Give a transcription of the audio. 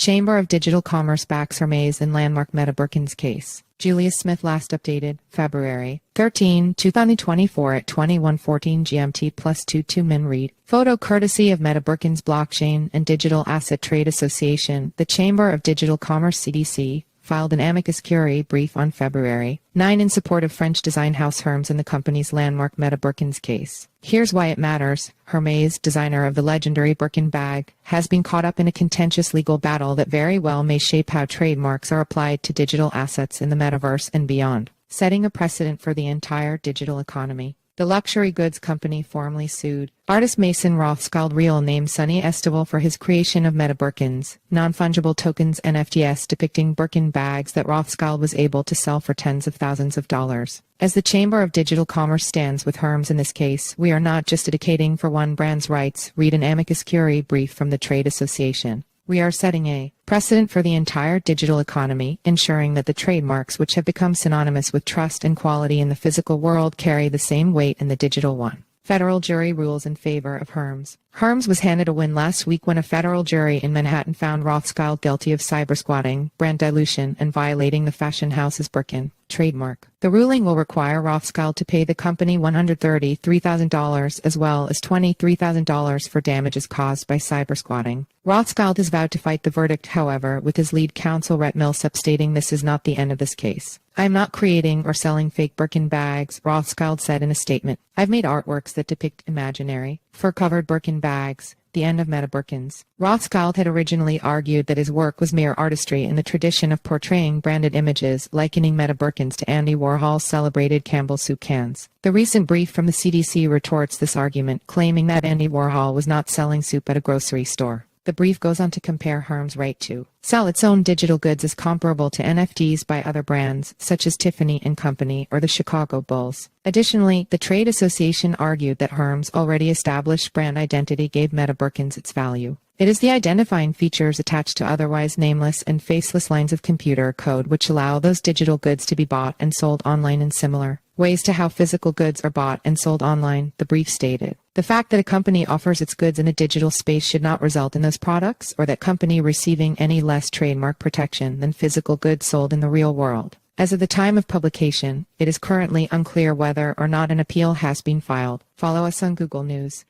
Chamber of Digital Commerce backs Hermès in landmark MetaBirkins case. Julius Smith last updated, February 13, 2024 at 21:14 GMT +22 min read. Photo courtesy of MetaBirkins Blockchain and Digital Asset Trade Association. The Chamber of Digital Commerce CDC filed an amicus curiae brief on February 9 in support of French design house Hermès in the company's landmark MetaBirkins case. Here's why it matters. Hermès, designer of the legendary Birkin bag, has been caught up in a contentious legal battle that very well may shape how trademarks are applied to digital assets in the metaverse and beyond, setting a precedent for the entire digital economy. The luxury goods company formally sued artist Mason Rothschild, real name Sonny Estival, for his creation of MetaBirkins, non-fungible tokens NFTs depicting Birkin bags that Rothschild was able to sell for tens of thousands of dollars. As the Chamber of Digital Commerce stands with Hermès in this case, we are not just advocating for one brand's rights, read an amicus curiae brief from the Trade Association. We are setting a precedent for the entire digital economy, ensuring that the trademarks which have become synonymous with trust and quality in the physical world carry the same weight in the digital one. Federal jury rules in favor of Hermès. Hermès was handed a win last week when a federal jury in Manhattan found Rothschild guilty of cybersquatting, brand dilution, and violating the fashion house's Birkin trademark. The ruling will require Rothschild to pay the company $133,000 as well as $23,000 for damages caused by cybersquatting. Rothschild has vowed to fight the verdict, however, with his lead counsel Rhett Millsap stating this is not the end of this case. "I am not creating or selling fake Birkin bags," Rothschild said in a statement. "I've made artworks that depict imaginary, fur-covered Birkin bags." The end of MetaBirkins. Rothschild had originally argued that his work was mere artistry in the tradition of portraying branded images, likening MetaBirkins to Andy Warhol's celebrated Campbell soup cans. The recent brief from the CDC retorts this argument, claiming that Andy Warhol was not selling soup at a grocery store. The brief goes on to compare Hermès' right to sell its own digital goods as comparable to NFTs by other brands, such as Tiffany & Company or the Chicago Bulls. Additionally, the Trade Association argued that Hermès' already established brand identity gave MetaBirkins its value. It is the identifying features attached to otherwise nameless and faceless lines of computer code which allow those digital goods to be bought and sold online in similar ways to how physical goods are bought and sold online, the brief stated. The fact that a company offers its goods in a digital space should not result in those products or that company receiving any less trademark protection than physical goods sold in the real world. As of the time of publication, it is currently unclear whether or not an appeal has been filed. Follow us on Google News.